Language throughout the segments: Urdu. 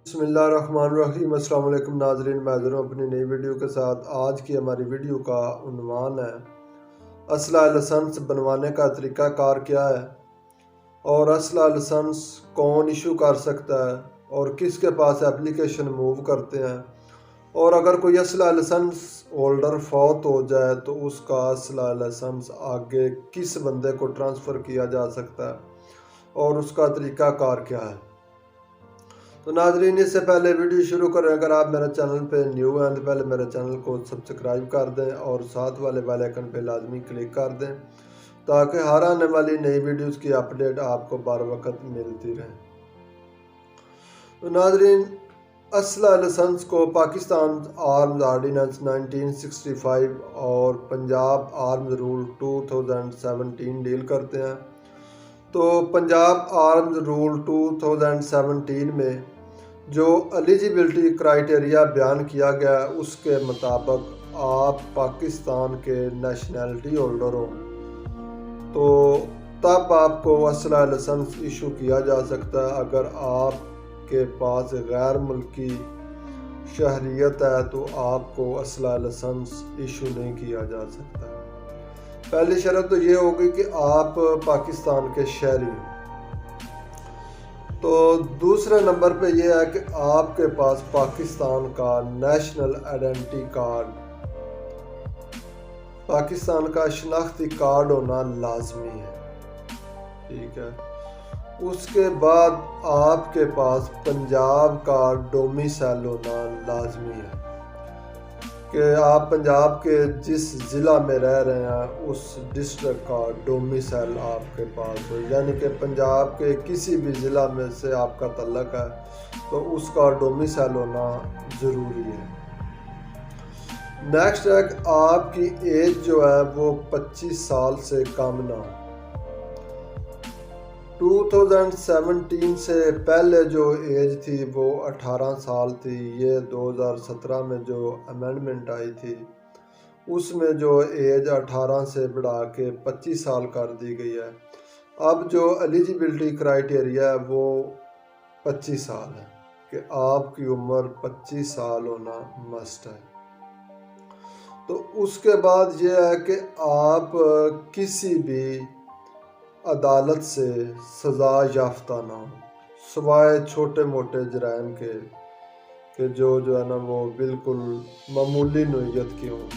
بسم اللہ الرحمن الرحیم۔ السلام علیکم ناظرین، میں حاضر ہوں اپنی نئی ویڈیو کے ساتھ۔ آج کی ہماری ویڈیو کا عنوان ہے اسلحہ لائسنس بنوانے کا طریقہ کار کیا ہے، اور اسلحہ لائسنس کون ایشو کر سکتا ہے اور کس کے پاس اپلیکیشن موو کرتے ہیں، اور اگر کوئی اسلحہ لائسنس ہولڈر فوت ہو جائے تو اس کا اسلحہ لائسنس آگے کس بندے کو ٹرانسفر کیا جا سکتا ہے اور اس کا طریقہ کار کیا ہے۔ تو ناظرین، اس سے پہلے ویڈیو شروع کریں، اگر آپ میرے چینل پہ نیو ہیں تو پہلے میرے چینل کو سبسکرائب کر دیں اور ساتھ والے بیل آئیکن پہ لازمی کلک کر دیں تاکہ ہر آنے والی نئی ویڈیوز کی اپڈیٹ آپ کو بر وقت ملتی رہے۔ تو ناظرین، اسلحہ لائسنس کو پاکستان آرمز آرڈیننس 1965 اور پنجاب آرمز رول 2017 ڈیل کرتے ہیں۔ تو پنجاب آرمز رول 2017 میں جو ایلیجیبلٹی کرائیٹیریا بیان کیا گیا ہے اس کے مطابق آپ پاکستان کے نیشنلٹی ہولڈر ہوں تو تب آپ کو اسلحہ لائسنس ایشو کیا جا سکتا ہے۔ اگر آپ کے پاس غیر ملکی شہریت ہے تو آپ کو اسلحہ لائسنس ایشو نہیں کیا جا سکتا۔ پہلی شرط تو یہ ہوگی کہ آپ پاکستان کے شہری ہیں۔ تو دوسرے نمبر پہ یہ ہے کہ آپ کے پاس پاکستان کا نیشنل آئیڈینٹی کارڈ، پاکستان کا شناختی کارڈ ہونا لازمی ہے، ٹھیک ہے۔ اس کے بعد آپ کے پاس پنجاب کا ڈومیسائل ہونا لازمی ہے کہ آپ پنجاب کے جس ضلع میں رہ رہے ہیں اس ڈسٹرکٹ کا ڈومیسائل آپ کے پاس ہو، یعنی کہ پنجاب کے کسی بھی ضلع میں سے آپ کا تعلق ہے تو اس کا ڈومیسائل ہونا ضروری ہے۔ نیکسٹ ہے کہ آپ کی ایج جو ہے وہ 25 سال سے کم نہ ہو۔ 2017 سے پہلے جو ایج تھی وہ 18 سال تھی۔ یہ 2017 میں جو امینڈمنٹ آئی تھی اس میں جو ایج 18 سے بڑھا کے 25 سال کر دی گئی ہے۔ اب جو ایلیجیبلٹی کرائیٹیریا ہے وہ 25 سال ہے کہ آپ کی عمر 25 سال ہونا مسٹ ہے۔ تو اس کے بعد یہ ہے کہ آپ کسی بھی عدالت سے سزا یافتہ نہ ہو سوائے چھوٹے موٹے جرائم کے کہ جو ہے نا وہ بالکل معمولی نوعیت کی ہوں۔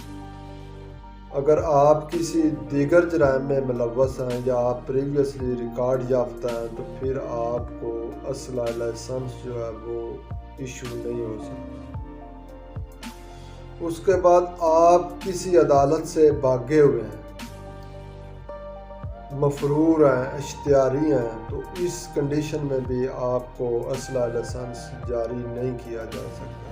اگر آپ کسی دیگر جرائم میں ملوث ہیں یا آپ پریویسلی ریکارڈ یافتہ ہیں تو پھر آپ کو اسلحہ لائسنس جو ہے وہ ایشو نہیں ہو سکتا۔ اس کے بعد آپ کسی عدالت سے بھاگے ہوئے ہیں، مفرور ہیں، اشتہاری ہیں، تو اس کنڈیشن میں بھی آپ کو اسلحہ لائسنس جاری نہیں کیا جا سکتا۔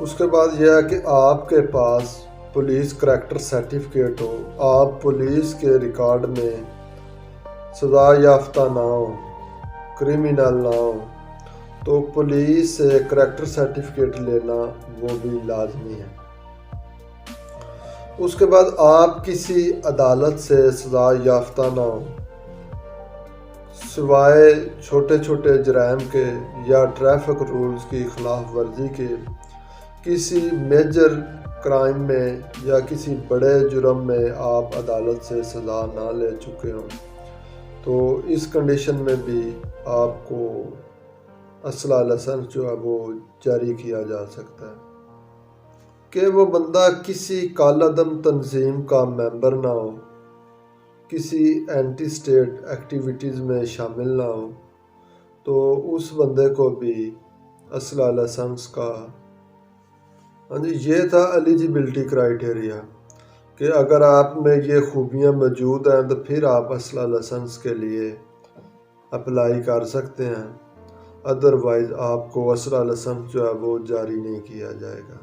اس کے بعد یہ ہے کہ آپ کے پاس پولیس کریکٹر سرٹیفکیٹ ہو، آپ پولیس کے ریکارڈ میں سزا یافتہ نہ ہو، کرمینل نہ ہو، تو پولیس سے کریکٹر سرٹیفکیٹ لینا وہ بھی لازمی ہے۔ اس کے بعد آپ کسی عدالت سے سزا یافتہ نہ ہو سوائے چھوٹے چھوٹے جرائم کے یا ٹریفک رولز کی خلاف ورزی کے۔ کسی میجر کرائم میں یا کسی بڑے جرم میں آپ عدالت سے سزا نہ لے چکے ہوں تو اس کنڈیشن میں بھی آپ کو اسلحہ لائسنس جو ہے وہ جاری کیا جا سکتا ہے کہ وہ بندہ کسی کالعدم تنظیم کا ممبر نہ ہو، کسی اینٹی اسٹیٹ ایکٹیویٹیز میں شامل نہ ہو، تو اس بندے کو بھی اسلحہ لائسنس کا یہ تھا ایلیجیبلٹی کرائیٹیریا کہ اگر آپ میں یہ خوبیاں موجود ہیں تو پھر آپ اسلحہ لائسنس کے لیے اپلائی کر سکتے ہیں، ادروائز آپ کو اسلحہ لائسنس جو ہے وہ جاری نہیں کیا جائے گا۔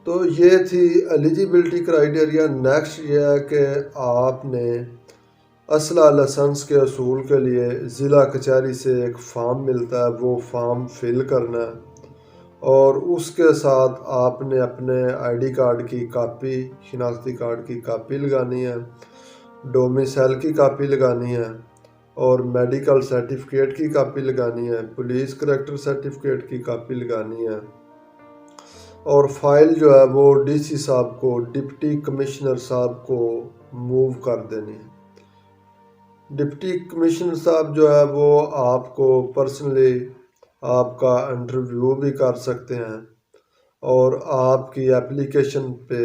تو یہ تھی ایلیجیبلٹی کرائیٹیریا۔ نیکسٹ یہ ہے کہ آپ نے اسلحہ لائسنس کے حصول کے لیے ضلع کچہری سے ایک فارم ملتا ہے، وہ فارم فل کرنا ہے اور اس کے ساتھ آپ نے اپنے آئی ڈی کارڈ کی کاپی، شناختی کارڈ کی کاپی لگانی ہے، ڈومیسائل کی کاپی لگانی ہے اور میڈیکل سرٹیفکیٹ کی کاپی لگانی ہے، پولیس کریکٹر سرٹیفکیٹ کی کاپی لگانی ہے، اور فائل جو ہے وہ ڈی سی صاحب کو، ڈپٹی کمشنر صاحب کو موو کر دینی ہے۔ ڈپٹی کمشنر صاحب جو ہے وہ آپ کو پرسنلی آپ کا انٹرویو بھی کر سکتے ہیں، اور آپ کی اپلیکیشن پہ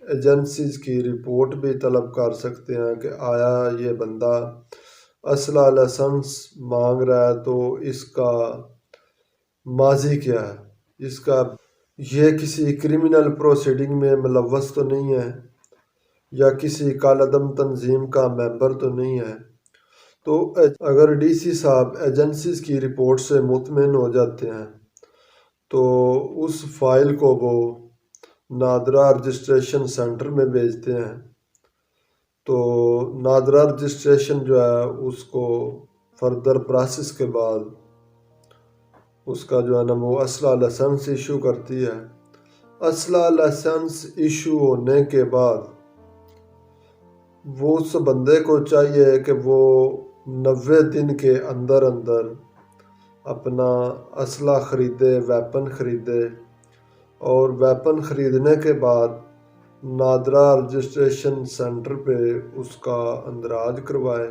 ایجنسیز کی رپورٹ بھی طلب کر سکتے ہیں کہ آیا یہ بندہ اسلحہ لائسنس مانگ رہا ہے تو اس کا ماضی کیا ہے، اس کا یہ کسی کرمنل پروسیڈنگ میں ملوث تو نہیں ہے، یا کسی کالعدم تنظیم کا ممبر تو نہیں ہے۔ تو اگر ڈی سی صاحب ایجنسیز کی رپورٹ سے مطمئن ہو جاتے ہیں تو اس فائل کو وہ نادرہ رجسٹریشن سینٹر میں بھیجتے ہیں۔ تو نادرہ رجسٹریشن جو ہے اس کو فردر پروسیس کے بعد اس کا جو ہے نا وہ اسلحہ لائسنس ایشو کرتی ہے۔ اسلحہ لائسنس ایشو ہونے کے بعد وہ اس بندے کو چاہیے کہ وہ 90 دن کے اندر اپنا اسلحہ خریدے، ویپن خریدے، اور ویپن خریدنے کے بعد نادرہ رجسٹریشن سینٹر پہ اس کا اندراج کروائے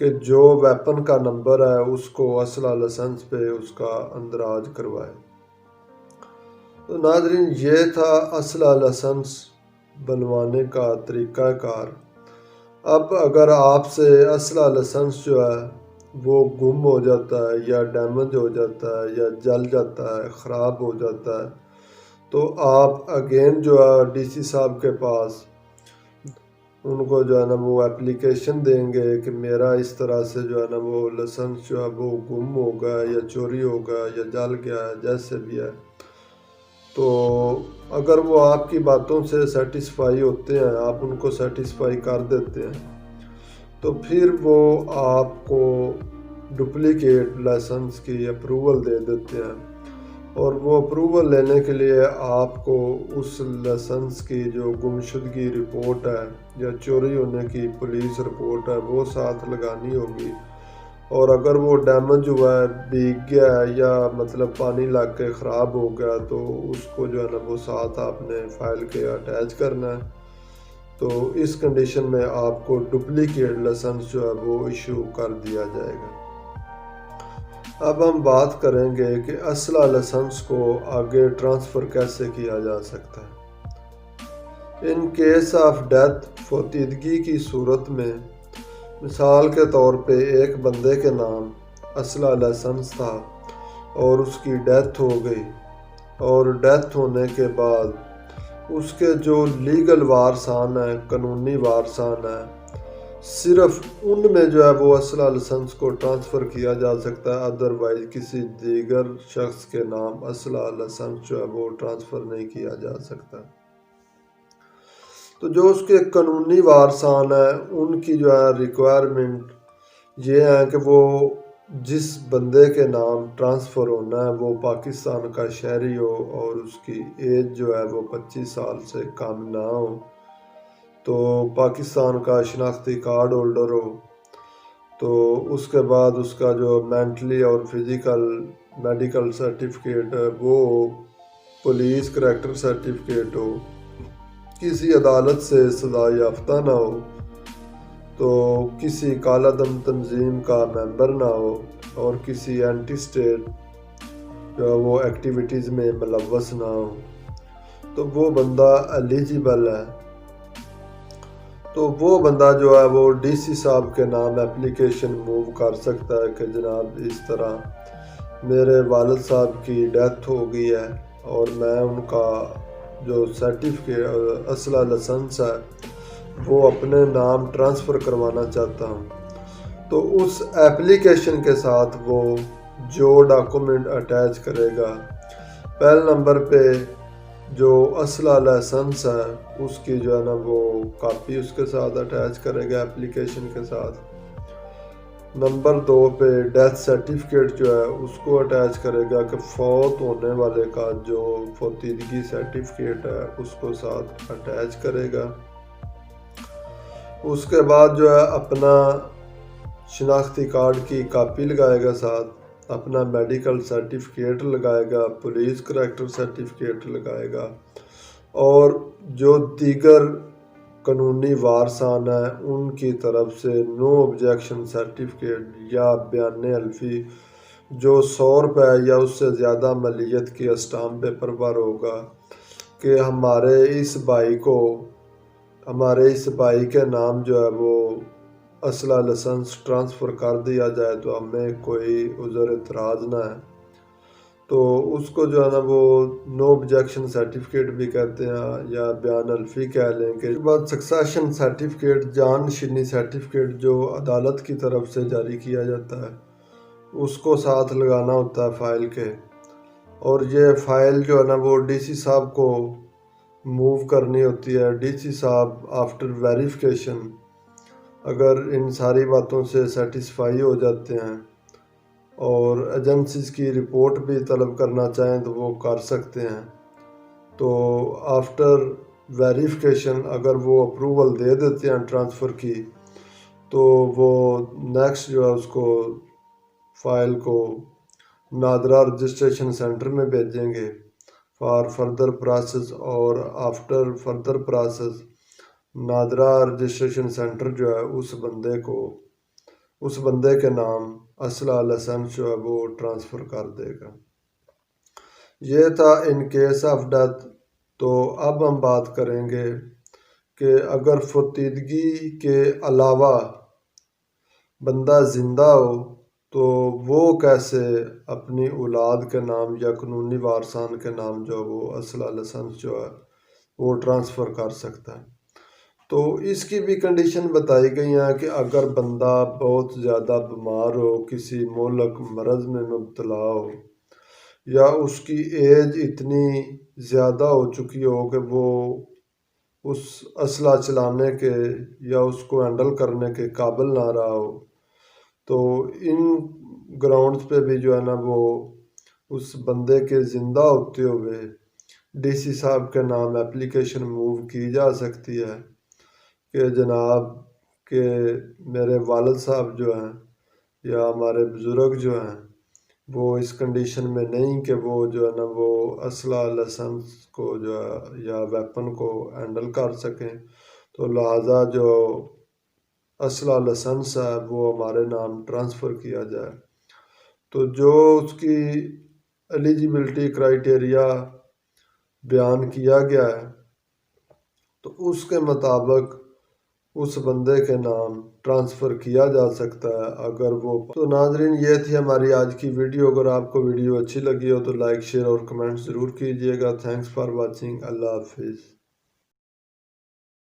کہ جو ویپن کا نمبر ہے اس کو اسلحہ لائسنس پہ اس کا اندراج کروائے۔ تو ناظرین، یہ تھا اسلحہ لائسنس بنوانے کا طریقہ کار۔ اب اگر آپ سے اسلحہ لائسنس جو ہے وہ گم ہو جاتا ہے، یا ڈیمیج ہو جاتا ہے، یا جل جاتا ہے، خراب ہو جاتا ہے، تو آپ اگین جو ہے ڈی سی صاحب کے پاس ان کو جو ہے نا وہ اپلیکیشن دیں گے کہ میرا اس طرح سے جو ہے نا وہ لائسنس جو ہے وہ گم ہو گیا، یا چوری ہو گیا، یا جل گیا ہے، جیسے بھی ہے۔ تو اگر وہ آپ کی باتوں سے سیٹسفائی ہوتے ہیں، آپ ان کو سیٹسفائی کر دیتے ہیں، تو پھر وہ آپ کو ڈپلیکیٹ لائسنس کی اپروول دے دیتے ہیں، اور وہ اپروول لینے کے لیے آپ کو اس لائسنس کی جو گمشدگی رپورٹ ہے یا چوری ہونے کی پولیس رپورٹ ہے وہ ساتھ لگانی ہوگی، اور اگر وہ ڈیمیج ہوا ہے، بھیگ گیا ہے، یا مطلب پانی لگ کے خراب ہو گیا، تو اس کو جو ہے نا وہ ساتھ آپ نے فائل کے اٹیچ کرنا ہے۔ تو اس کنڈیشن میں آپ کو ڈپلیکیٹ لائسنس جو ہے وہ ایشو کر دیا جائے گا۔ اب ہم بات کریں گے کہ اسلحہ لائسنس کو آگے ٹرانسفر کیسے کیا جا سکتا ہے۔ ان کیس آف ڈیتھ، فوتیدگی کی صورت میں، مثال کے طور پہ ایک بندے کے نام اسلحہ لائسنس تھا اور اس کی ڈیتھ ہو گئی، اور ڈیتھ ہونے کے بعد اس کے جو لیگل وارثان ہیں، قانونی وارثان ہیں، صرف ان میں جو ہے وہ اسلحہ لائسنس کو ٹرانسفر کیا جا سکتا ہے، ادروائز کسی دیگر شخص کے نام اسلحہ لائسنس جو ہے وہ ٹرانسفر نہیں کیا جا سکتا۔ تو جو اس کے قانونی وارثان ہیں ان کی جو ہے ریکوائرمنٹ یہ ہے کہ وہ جس بندے کے نام ٹرانسفر ہونا ہے وہ پاکستان کا شہری ہو، اور اس کی ایج جو ہے وہ 25 سال سے کم نہ ہو، تو پاکستان کا شناختی کارڈ ہولڈر ہو، تو اس کے بعد اس کا جو مینٹلی اور فزیکل میڈیکل سرٹیفکیٹ ہے وہ ہو، پولیس کریکٹر سرٹیفکیٹ ہو، کسی عدالت سے سزا یافتہ نہ ہو، تو کسی کالعدم تنظیم کا ممبر نہ ہو، اور کسی اینٹی اسٹیٹ جو وہ ایکٹیویٹیز میں ملوث نہ ہو، تو وہ بندہ ایلیجیبل ہے۔ تو وہ بندہ جو ہے وہ ڈی سی صاحب کے نام اپلیکیشن موو کر سکتا ہے کہ جناب اس طرح میرے والد صاحب کی ڈیتھ ہو گئی ہے، اور میں ان کا جو سرٹیفکیٹ اسلحہ لائسنس ہے وہ اپنے نام ٹرانسفر کروانا چاہتا ہوں۔ تو اس ایپلیکیشن کے ساتھ وہ جو ڈاکومنٹ اٹیچ کرے گا، پہلے نمبر پہ جو اسلحہ لائسنس ہے اس کی جو ہے نا وہ کاپی اس کے ساتھ اٹیچ کرے گا ایپلیکیشن کے ساتھ۔ نمبر 2 پہ ڈیتھ سرٹیفکیٹ جو ہے اس کو اٹیچ کرے گا کہ فوت ہونے والے کا جو فوتیدگی سرٹیفکیٹ ہے اس کو ساتھ اٹیچ کرے گا۔ اس کے بعد جو ہے اپنا شناختی کارڈ کی کاپی لگائے گا، ساتھ اپنا میڈیکل سرٹیفکیٹ لگائے گا، پولیس کریکٹر سرٹیفکیٹ لگائے گا، اور جو دیگر قانونی وارثان ہیں ان کی طرف سے نو آبجیکشن سرٹیفکیٹ یا بیان حلفی جو 100 روپے یا اس سے زیادہ مالیت کی اسٹامپ پیپر پر ہوگا کہ ہمارے اس بھائی کے نام جو ہے وہ اسلحہ لائسنس ٹرانسفر کر دیا جائے تو ہمیں کوئی عذر اعتراض نہ ہے۔ تو اس کو جو ہے نا وہ نو آبجیکشن سرٹیفکیٹ بھی کہتے ہیں یا بیان حلفی کہہ لیں گے۔ اس کے بعد سکسیشن سرٹیفکیٹ، جان نشینی سرٹیفکیٹ جو عدالت کی طرف سے جاری کیا جاتا ہے اس کو ساتھ لگانا ہوتا ہے فائل کے، اور یہ فائل جو ہے نا وہ ڈی سی صاحب کو موو کرنی ہوتی ہے۔ ڈی سی صاحب آفٹر ویریفیکیشن اگر ان ساری باتوں سے سیٹسفائی ہو جاتے ہیں اور ایجنسیز کی رپورٹ بھی طلب کرنا چاہیں تو وہ کر سکتے ہیں۔ تو آفٹر ویریفیکیشن اگر وہ اپروول دے دیتے ہیں ٹرانسفر کی تو وہ نیکسٹ جو ہے اس کو فائل کو نادرا رجسٹریشن سینٹر میں بھیجیں گے فار فردر پروسیس، اور after further process NADRA registration centre جو ہے اس بندے کے نام اسلحہ لائسنس جو ہے وہ ٹرانسفر کر دے گا۔ یہ تھا ان کیس آف ڈیتھ۔ تو اب ہم بات کریں گے کہ اگر فوتیدگی کے علاوہ بندہ زندہ ہو تو وہ کیسے اپنی اولاد کے نام یا قانونی وارثان کے نام جو وہ اسلحہ لائسنس جو ہے وہ ٹرانسفر کر سکتا ہے۔ تو اس کی بھی کنڈیشن بتائی گئی ہیں کہ اگر بندہ بہت زیادہ بیمار ہو، کسی مہلک مرض میں مبتلا ہو، یا اس کی ایج اتنی زیادہ ہو چکی ہو کہ وہ اس اسلحہ چلانے کے یا اس کو ہینڈل کرنے کے قابل نہ رہا ہو، تو ان گراؤنڈز پہ بھی جو ہے نا وہ اس بندے کے زندہ ہوتے ہوئے ڈی سی صاحب کے نام اپلیکیشن موو کی جا سکتی ہے کہ جناب کہ میرے والد صاحب جو ہیں یا ہمارے بزرگ جو ہیں وہ اس کنڈیشن میں نہیں کہ وہ جو ہے نا وہ اسلحہ لائسنس کو جو ہے یا ویپن کو ہینڈل کر سکیں، تو لہٰذا جو اسلحہ لائسنس ہے وہ ہمارے نام ٹرانسفر کیا جائے۔ تو جو اس کی ایلیجیبلٹی کرائیٹیریا بیان کیا گیا ہے تو اس کے مطابق اس بندے کے نام ٹرانسفر کیا جا سکتا ہے اگر وہ۔ تو ناظرین یہ تھی ہماری آج کی ویڈیو۔ اگر آپ کو ویڈیو اچھی لگی ہو تو لائک، شیئر اور کمنٹ ضرور کیجیے گا۔ Thanks for watching. اللہ حافظ۔